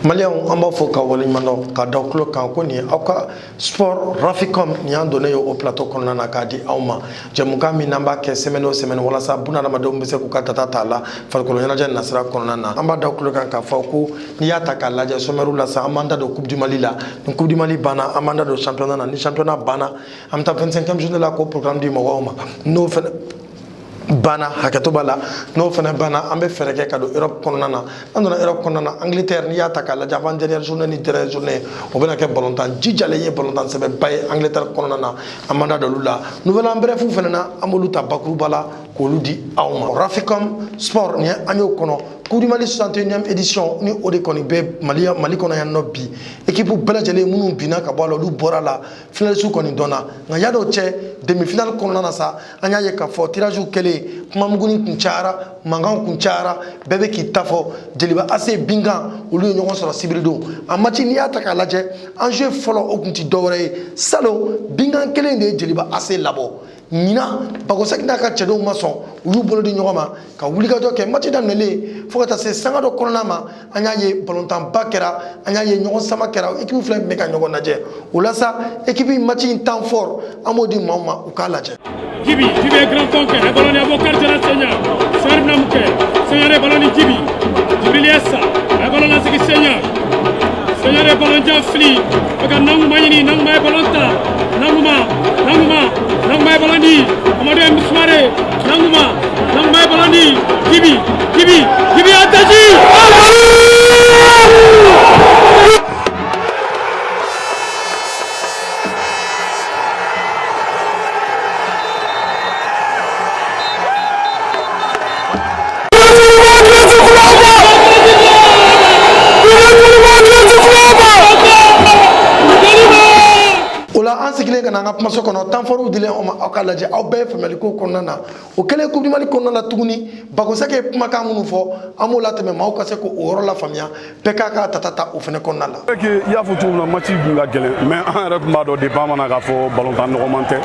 Maliens an b'a fɔ ka waleɲuman dɔn ka da tulo kan ko nin ye aw ka sport Raficom nin y'an donnen ye o plateau kɔnɔna na k'a di aw ma jɛmukan min n'an b'a kɛ semaine o semaine walasa bunadamadenw bɛ se k'u ka tata t'a la farikolo ɲɛnajɛ nasira kɔnɔna na an b'a da tulo kan k'a fɔ ko n'i y'a ta k'a lajɛ sommaire la sa an b'an da don Coupe du Mali la ni Coupe du Mali banna an b'an da don championnat na ni championnat banna an bɛ taa 25e journée la k'o programme di mɔgɔw ma n'o fɛnɛ bana hakɛto b'a la n'o fana bana an bɛ fɛɛrɛ kɛ ka don Europe kɔnɔna na an donna Europe kɔnɔna na Angleterre n'i y'a ta k'a lajɛ avant dernière journée ni dernière journée o bɛna kɛ balontan jijalen ye balontan sɛbɛba ye Angleterre kɔnɔna na an b'an da don olu la nouvelle en bref fana na an b'olu ta bakuruba la k'olu di aw ma Raficom sport nin an y'o kɔnɔ Coupe du Mali 61e édition ni o de kɔni bɛ Mali kɔnɔ yan nɔ bi équipe bɛɛ lajɛlen minnu binna ka bɔ a la olu bɔra la finaliste kɔni dɔnna nka yadɔ cɛ demi-finale kɔnɔna na sa an y'a ye k'a fɔ tirage kɛlen kumamuguni kun cayara mankan kun cayara bɛɛ bɛ k'i ta fɔ Jeliba AC Binkan olu ye ɲɔgɔn sɔrɔ sibiridon a match n'i y'a ta k'a lajɛ enjeu fɔlɔ o kun ti dɔwɛrɛ ye salon Binkan kelen de ye Jeliba AC labɔ ɲinan Bagosaki n'a ka cɛdenw ma sɔn u y'u bolo di ɲɔgɔn ma ka wulikajɔ kɛ match daminɛlen fo ka taa se sanga dɔ kɔnɔna ma an y'a ye balontanba kɛra an y'a ye ɲɔgɔn sama kɛra équipe fila bɛ ka ɲɔgɔn lajɛ o la sa équipe match in temps fort an b'o di maaw ma u k'a lajɛ. Jibi ye grand conquête le ballon est au quartier de Seigneur Seigneur Namke Seigneur est ballon Jibi Jibril Yessa le ballon là c'est Seigneur Seigneur est ballon Jafli parce que Nanguma yini Nanguma est ballon ta Nanguma est ballon di Amadou Mismare Nanguma est ballon di Jibi attaque an sigilen kana an ka kumaso kɔnɔ temps fort dilen aw ma aw ka lajɛ aw bɛɛ ye faamuyaliko kɔnɔna na o kɛlen Coupe du Mali kɔnɔna la tuguni Bagosaki ye kumakan minnu fɔ an b'o latɛmɛ maaw ka se k'o yɔrɔ la faamuya bɛɛ k'a ka tata ta o fana kɔnɔna la. I y'a fɔ cogo min na match kun ka gɛlɛn mais an yɛrɛ tun b'a dɔn depuis an mana k'a fɔ balontan nɔgɔman tɛ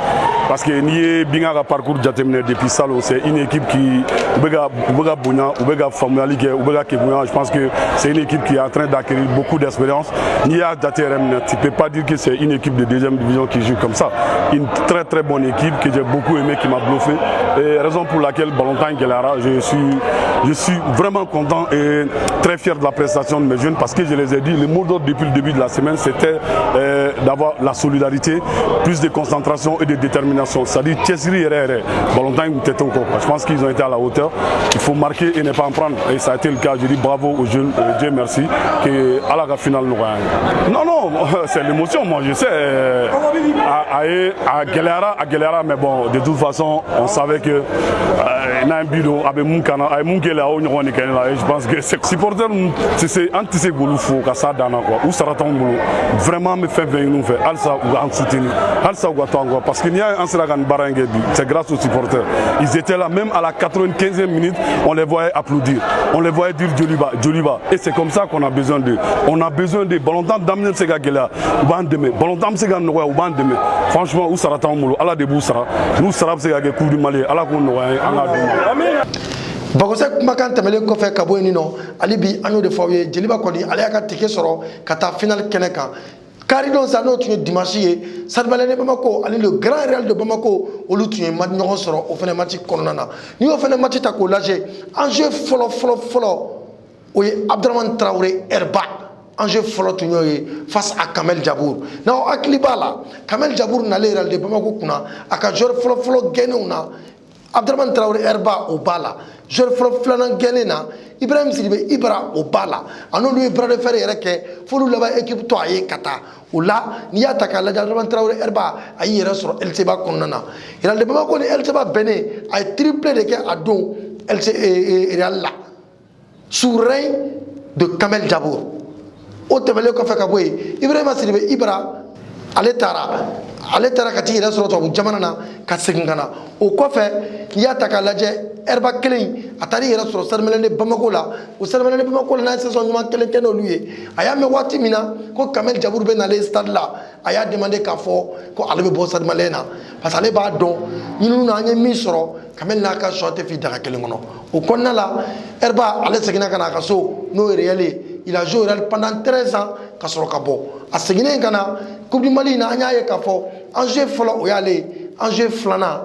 parce que n'i ye Binkan ka parcours jateminɛ depuis salon c'est une équipe qui u bɛ ka bonya u bɛ ka faamuyali kɛ u bɛ ka kekunya je pense que c'est une équipe qui est en train d'acquérir beaucoup d'expérience n'i y'a jate yɛrɛ minɛ tu peux pas dire que c'est une équipe de deuxième division qui joue comme ça. Une très très bonne équipe que j'ai beaucoup aimé, qui m'a bluffé. Et raison pour laquelle Balontan Guelara, je suis vraiment content et très fier de la prestation de mes jeunes parce que je les ai dit, le mot d'ordre depuis le début de la semaine, c'était d'avoir la solidarité, plus de concentration et de détermination. C'est-à-dire, Balontan je pense qu'ils ont été à la hauteur. Il faut marquer et ne pas en prendre. Et ça a été le cas. Je dis bravo aux jeunes. Dieu merci. Que à la finale, nous non, c'est l'émotion. Moi, je sais. À Guelara, mais bon, de toute façon, on savait que Nambido avait Munkana, Munkela, et je pense que ces supporters, c'est anti Gouloufou, Kassa Dana, ou Saraton Goulou, vraiment me fait venir nous faire, Alsa ou en soutenir, Alsa ou Atango, parce qu'il y a un Seragan Barangebi, c'est grâce aux supporters. Ils étaient là, même à la 95e minute, on les voyait applaudir, on les voyait dire Djoliba, et c'est comme ça qu'on a besoin d'eux. On a besoin de Balontan d'amener ces gars-là, ou Bandeme, Balontan ces gars-là, ou Bandeme. Franchement, où sera ton boulot? Allah de Boussara. Nous serons ces gars qui Coupe du Mali. Allah qu'on nous a. Bagosaki kumakan tɛmɛlen kɔfɛ ka bɔ yen nɔ ale bi an y'o de fɔ aw ye Jeliba kɔni ale y'a ka ticket sɔrɔ ka taa finale kɛnɛ kan kari dɔn sa n'o tun ye dimanche ye Stade Malien de Bamako ani le Grand Real de Bamako olu tun ye ɲɔgɔn sɔrɔ o fana match kɔnɔna na n'i y'o fana match ta k'o lajɛ enjeu fɔlɔ o ye Abdraman Traoré Herba enjeu fɔlɔ tun y'o ye face à Kamel Jabour n'aw hakili b'a la Kamel Jabour nalen Real de Bamako kunna a ka joueur fɔlɔ gɛnenw na Abdraman Traoré Herba o b'a la joueur fɔlɔ filanan gɛnnen na Ibrahim Sidibe Ibra o b'a la a n'olu ye bras de fer yɛrɛ kɛ f'olu laban équipe to a ye ka taa o la n'i y'a ta k'a lajɛ Abdraman Traoré Herba a y'i yɛrɛ sɔrɔ LCBA kɔnɔna na Real de Bamako ni LCBA bɛnnen a ye triplé de kɛ a don Real la sous règne de Kamel Jabour o tɛmɛlen kɔfɛ ka bɔ yen Ibrahima Sidibe Ibra ale taara ka t'i yɛrɛ sɔrɔ tubabu jamana na ka segin ka na o kɔfɛ n'i y'a ta k'a lajɛ Herba kelen atari yɛrɛ sɔrɔ Sarmelende Bamako la o Sarmelende Bamako la n'a ye saison ɲuman kelen kɛ n'olu ye a y'a mɛn waati min na ko Kamel Jabour bɛ nalen stade la a y'a demandé k'a fɔ ko ale bɛ bɔ Sarmelende na parce que ale b'a dɔn ɲininu na an ye min sɔrɔ Kamel n'a ka choix tɛ f'i daga kelen kɔnɔ o kɔnɔna la Herba ale seginna ka na a ka so n'o ye Real ye il a joué au Real pendant 13 ans ka sɔrɔ ka bɔ a seginnen ka na Coupe du Mali na an y'a ye k'a fɔ enjeu fɔlɔ o y'ale ye enjeu filanan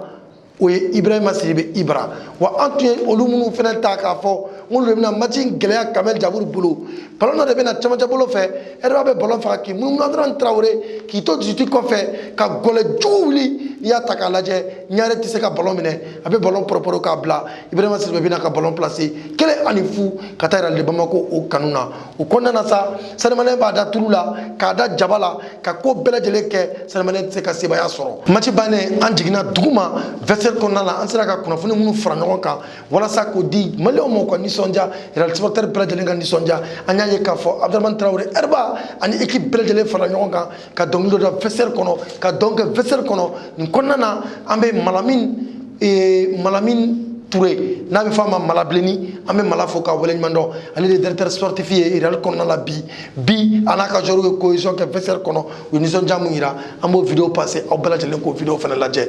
o ye Ibrahima Sidibe Ibra wa an tun ye olu minnu fana ta k'a fɔ n'olu de bɛna match in gɛlɛya Kamel Jabour bolo ballon dɔ de bɛna cɛmancɛ bolo fɛ Herba bɛ ballon faga k'i munumunu dɔrɔn Traoré k'i to dusuti kɔfɛ ka gɔlɛ jugu wuli n'i y'a ta k'a lajɛ Ɲare tɛ se ka ballon minɛ a bɛ ballon pɔrɔpɔrɔ k'a bila Ibrahima Sidibe bɛna ka ballon placer 1-0 ka taa Real de Bamako o kanu na o kɔnɔna na sa Sadio Mané b'a da turu la k'a da jaba la ka ko bɛɛ lajɛlen kɛ Sadio Mané tɛ se ka sebaya sɔrɔ match bannen an jiginna dugu ma vestiaire kɔnɔna la an sera ka kunnafoni minnu fara ɲɔgɔn kan walasa k'o di maliyɛnw ma u ka nisɔndiya Real supporter bɛɛ lajɛlen ka nisɔndiya an y'a ye k'a fɔ Abdraman Traoré Herba ani équipe bɛɛ lajɛlen fara ɲɔgɔn kan ka dɔnkili dɔ da vestiaire kɔnɔ ka dɔn kɛ vestiaire kɔnɔ nin kɔnɔna na an bɛ Malamine Touré n'a bɛ fɔ a ma Malabilenni an bɛ Mala fo k'a waleɲuman dɔn ale de directeur sportif ye Real kɔnɔna la bi a n'a ka joueurs ye cohésion kɛ vestiaire kɔnɔ u ye nisɔndiya mun yira an b'o vidéo passer aw bɛɛ lajɛlen k'o vidéo fana lajɛ.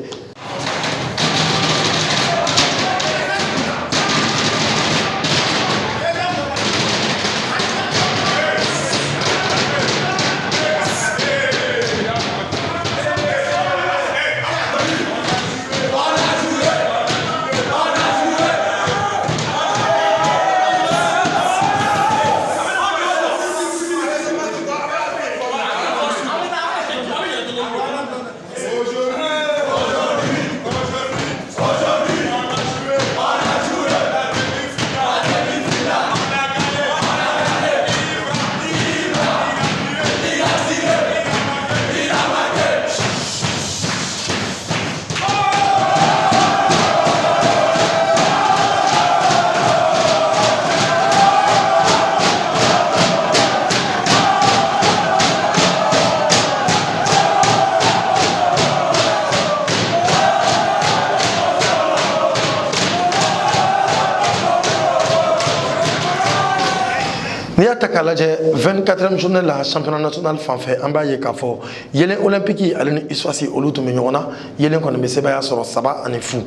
N'i y'a ta k'a lajɛ 24e journée la championnat national fanfɛ an b'a ye k'a fɔ yelen olympique ale ni Iswasi olu tun bɛ ɲɔgɔn na yelen kɔni bɛ sebaya sɔrɔ 3-0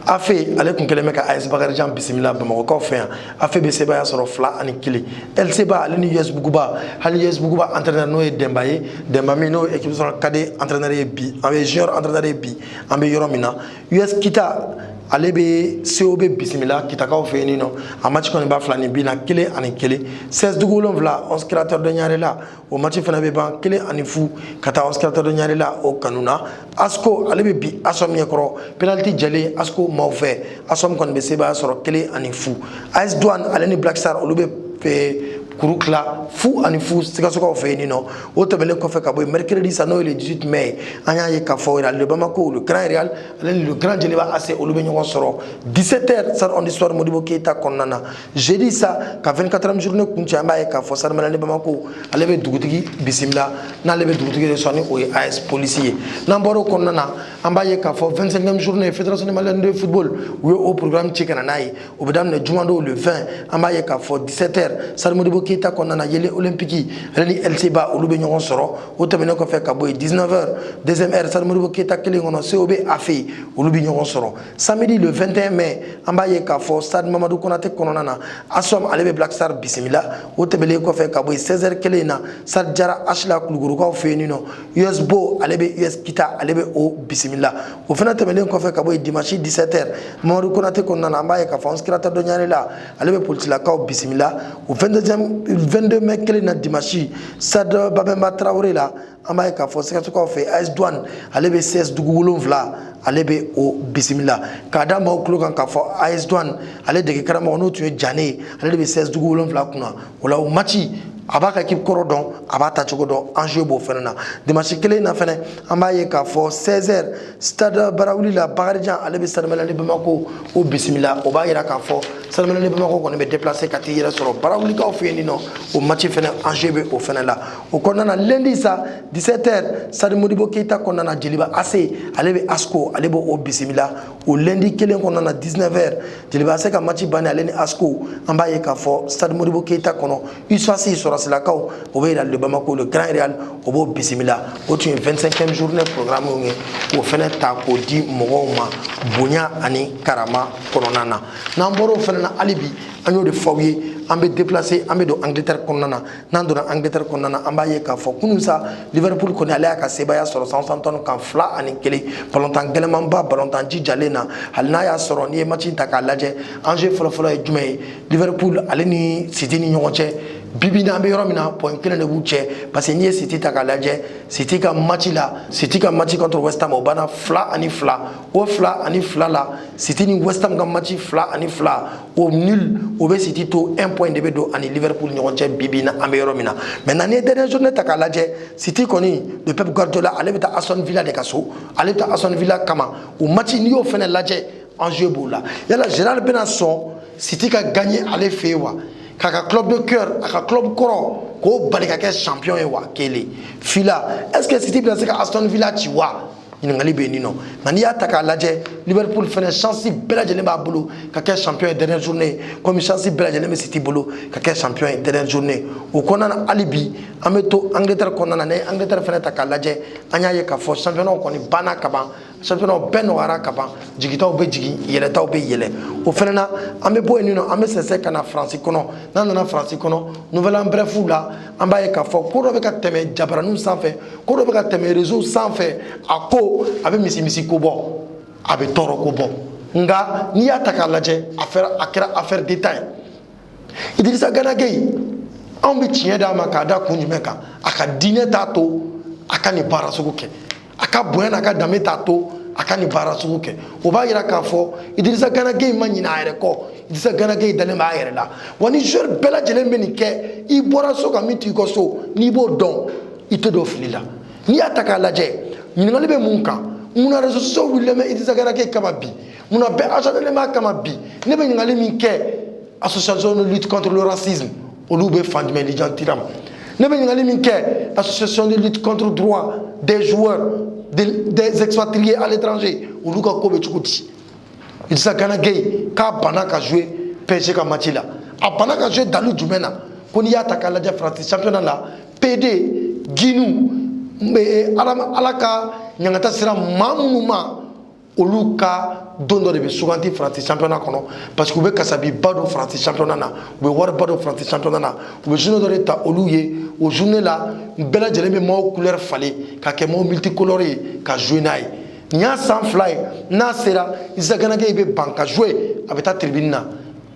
Afe ale kun kɛlen bɛ ka AS Bakarijan bisimila Bamakɔkaw fɛ yan Afe bɛ sebaya sɔrɔ 2-1 LCba ale ni US Buguba hali US Buguba entraîneur n'o ye Demba ye Demba min n'o ye équipe nationale cadet entraîneur ye bi an bɛ junior entraîneur ye bi an bɛ yɔrɔ min na US Kita ale bɛ COB bisimila Kitakaw fɛ yen nɔ a match kɔni b'a 2 ni bi na 1-1 16 dugu 7 11 créateurs de Ɲare la o match fana bɛ ban 1-0 ka taa 11 créateurs de Ɲare la o kanu na Asko ale bɛ bi Asom ɲɛkɔrɔ penalty jɛlen Asko maaw fɛ Asom kɔni bɛ sebaya sɔrɔ 1-0 AS Douane ale ni Black Star olu bɛ kuru tila 0-0 Sikasokaw fɛ yen nɔ o tɛmɛnen kɔfɛ ka bɔ yen mercredi sa n'o ye le 18 mai an y'a ye k'a fɔ Real de Bamako le Grand Real ale ni le Grand Jeliba AC olu bɛ ɲɔgɔn sɔrɔ 17h stade on histoire Modibo Keita kɔnɔna na jeudi sa ka 24e journée kuncɛ an b'a ye k'a fɔ Stade Malien de Bamako ale bɛ dugutigi bisimila n'ale bɛ dugutigi de sɔn ni o ye AS Police ye n'an bɔra o kɔnɔna na an b'a ye k'a fɔ 25e journée fédération malienne de football u ye o programme ci ka na n'a ye o bɛ daminɛ juma don le 20 an b'a ye k'a fɔ 17h stade Modibo Keita kɔnɔna na yelen olympique ale ni LCba olu bɛ ɲɔgɔn sɔrɔ o tɛmɛnen kɔfɛ ka bɔ yen 19h deuxième heure stade Modibo Keita kelen kɔnɔ COB Afe olu bɛ ɲɔgɔn sɔrɔ samedi le 21 mai an b'a ye k'a fɔ stade Mamadou Konate kɔnɔna na Asom ale bɛ Black Star bisimila o tɛmɛnen kɔfɛ ka bɔ yen 16h kelen in na stade Jara Ashla Kulukorokaw fɛ yen nɔ US Bo ale bɛ US Kita ale bɛ o bisimila o fana tɛmɛnen kɔfɛ ka bɔ yen dimanche 17h Mamadou Konate kɔnɔna na an b'a ye k'a fɔ 11 créateurs de Ɲare la ale bɛ politilakaw bisimila o 22 mai kelen na dimanche stade Babemba Traoré la an b'a ye k'a fɔ Sikasokaw fɛ AS Douane ale bɛ 16 dugu 7 ale bɛ o bisimila k'a da maaw tulo kan k'a fɔ AS Douane ale dege karamɔgɔ n'o tun ye Jane ale de bɛ 16 dugu 7 kunna o la o match a b'a ka équipe kɔrɔ dɔn a b'a tacogo dɔn enjeu b'o fɛnɛ na dimanche kelen na fɛnɛ an b'a ye k'a fɔ 16h stade Barawuli la Bakarijan ale bɛ Stade Malien de Bamako o bisimila o b'a yira k'a fɔ Stade Malien de Bamako kɔni bɛ déplacer ka t'i yɛrɛ sɔrɔ Barawulikaw fɛ yen nɔ o match fɛnɛ enjeu bɛ o fɛnɛ la o kɔnɔna na lundi sa 17h Stade Modibo Keita kɔnɔna na Jeliba AC ale bɛ ASCO ale b'o o bisimila o lundi kelen kɔnɔna na 19h Jeliba AC ka match banni ale ni ASCO an b'a ye k'a fɔ Stade Modibo Keita kɔnɔ USAC sɔrɔsilakaw o bɛ yira le Bamako le Grand Real o b'o bisimila o tun ye 25e journée programme ye k'o fɛnɛ ta k'o di mɔgɔw ma bonya ani karama kɔnɔna na n'an bɔra o fɛnɛ na hali bi an y'o de fɔ aw ye an bɛ déplacer an bɛ don Angleterre kɔnɔna na n'an donna Angleterre kɔnɔna na an b'a ye k'a fɔ kunun sa Liverpool kɔni ale y'a ka sebaya sɔrɔ Southampton kan 2-1 balontan gɛlɛmanba balontan jijalen na hali n'a y'a sɔrɔ n'i ye match in ta k'a lajɛ enjeu fɔlɔfɔlɔ ye jumɛn ye Liverpool ale ni City ni ɲɔgɔn cɛ bibi na an bɛ yɔrɔ min na point kelen de b'u cɛ parce que n'i ye City ta k'a lajɛ City ka match contre West Ham o banna 2-2 o 2-2 la City ni West Ham ka match 2-2 o nul o bɛ City to 1 point de bɛ don ani Liverpool ɲɔgɔn cɛ bibi na an bɛ yɔrɔ min na maintenant n'i ye dernière journée ta k'a lajɛ City kɔni de Pep Guardiola ale bɛ taa Aston Villa de ka so ale bɛ taa Aston Villa kama o match n'i y'o fɛnɛ lajɛ enjeu b'o la yala Gérard bɛna sɔn City ka gagner ale fɛ yen wa k'a ka club de cœur a ka club kɔrɔ k'o bali ka kɛ champion ye wa kelen fila est-ce que City bɛna se ka Aston Villa ci wa ɲininkali bɛ yen nin nɔ nka n'i y'a ta k'a lajɛ Liverpool fɛnɛ chance bɛɛ lajɛlen b'a bolo ka kɛ champion ye dernière journée comme chance bɛɛ lajɛlen bɛ City bolo ka kɛ champion ye dernière journée o kɔnɔna na hali bi an bɛ to Angleterre kɔnɔna na n'an ye Angleterre fɛnɛ ta k'a lajɛ an y'a ye k'a fɔ championnat kɔni banna ka ban championnat bɛɛ nɔgɔyara ka ban jigitaw bɛ jigin yɛlɛtaw bɛ yɛlɛ o fɛnɛ na an bɛ bɔ yen nɔ an bɛ sɛnsɛn ka na France kɔnɔ n'an nana France kɔnɔ nouvelle an bref la an b'a ye k'a fɔ ko dɔ bɛ ka tɛmɛ jabaraninw sanfɛ ko dɔ bɛ ka tɛmɛ réseau sanfɛ a ko a bɛ misi ko bɔ a bɛ tɔɔrɔ ko bɔ nka n'i y'a ta k'a lajɛ a kɛra affaire d'État ye Idrissa Gana Gueye anw bɛ tiɲɛ d'a ma k'a da kun jumɛn kan a ka diinɛ t'a to a ka nin baara sugu kɛ a ka bonya n'a ka danbe t'a to a ka nin baara sugu kɛ o b'a yira k'a fɔ Idrissa Gana Gueye ma ɲinɛ a yɛrɛ kɔ Idrissa Gana Gueye dalen b'a yɛrɛ la wa ni joueur bɛɛ lajɛlen bɛ nin kɛ i bɔra so ka min to i ka so n'i b'o dɔn i tɛ don fili la n'i y'a ta k'a lajɛ ɲininkali bɛ mun kan munna réseaux sociaux wulilen bɛ Idrissa Gana Gueye kama bi munna bɛɛ acharnelen b'a kama bi ne bɛ ɲininkali min kɛ association de lutte contre le racisme olu bɛ fan jumɛn di jan tira ma ne bɛ ɲininkali min kɛ association de lutte contre le droit des joueurs des expatriés à l'étranger olu ka ko bɛ cogo di Idrissa Gana Gueye k'a banna ka jouer PSG ka match la a banna ka jouer dalu jumɛn na ko n'i y'a ta k'a lajɛ France championnat la PD Guinée ala ka ɲangata sira maa minnu ma olu ka don dɔ de bɛ suganti France championnat kɔnɔ parce que u bɛ kasabiba don France championnat na u bɛ wariba don France championnat na u bɛ journée dɔ de ta olu ye o journée la bɛɛ lajɛlen bɛ maaw couleur falen ka kɛ maaw multicolore ye ka jouer n'a ye nin y'a san 2 ye n'a sera Idrissa Gana Gueye bɛ ban ka jouer a bɛ taa tribune na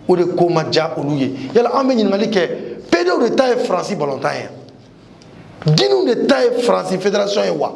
o de ko ma diya olu ye yala an bɛ ɲininkali kɛ PDW de ta ye France balontan ye Guinéw de ta ye France fédération ye wa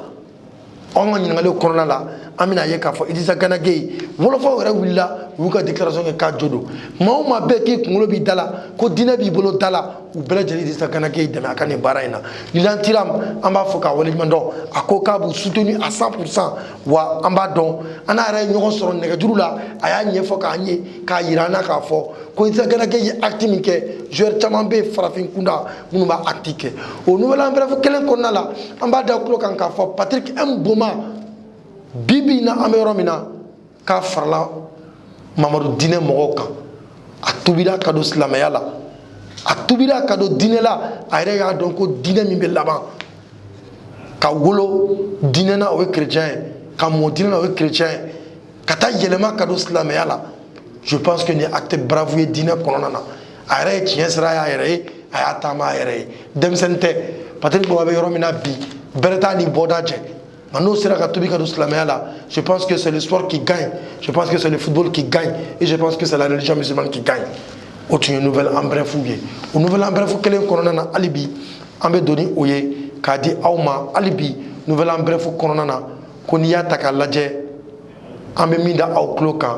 an ka ɲininkaliw kɔnɔna la an bɛna ye k'a fɔ Idrissa Gana Gueye wolofaw yɛrɛ wulila u y'u ka déclaration kɛ k'a jo don maa o maa bɛɛ k'i kunkolo b'i da la ko diinɛ b'i bolo da la u bɛɛ lajɛlen Idrissa Gana Gueye dɛmɛ a ka nin baara in na Lilian Thuram an b'a fɔ k'a waleɲuman dɔn a ko k'a b'u soutenu à 100% wa an b'a dɔn an n'a yɛrɛ ye ɲɔgɔn sɔrɔ nɛgɛjuru la a y'a ɲɛfɔ k'an ye k'a yira an na k'a fɔ ko Idrissa Gana Gueye ye acte min kɛ joueur caman bɛ farafin kunda minnu b'a acte kɛ o nouvel an bref kelen kɔnɔna la an b'a da tulo kan k'a fɔ Patrick Mboma bibi na an bɛ yɔrɔ min na k'a farala Mamadu diinɛ mɔgɔw kan a tubira ka don silamɛya la a tubira ka don diinɛ la a yɛrɛ y'a dɔn ko diinɛ min bɛ laban ka wolo diinɛ na o ye chrétien ye ka mɔ diinɛ na o ye chrétien ye ka taa yɛlɛma ka don silamɛya la je pense que nin acte brave ye diinɛ kɔnɔna na a yɛrɛ ye tiɲɛ sira y'a yɛrɛ ye a y'a taama a yɛrɛ ye denmisɛnnin tɛ Patrick Mboma bɛ yɔrɔ min na bi bɛrɛ t'a ni bɔda cɛ. Maintenant, c'est la Tobi Kaduslamela. Je pense que c'est le sport qui gagne. Je pense que c'est le football qui gagne. Et je pense que c'est la religion musulmane qui gagne. Autre nouvelle en bref fouillé. Au nouvel en bref, quel est corona alibi? Ambe doni oye. Kadi auma alibi. Nouvelle en bref corona. Konia taka ladje. Ambe minda au cloquant.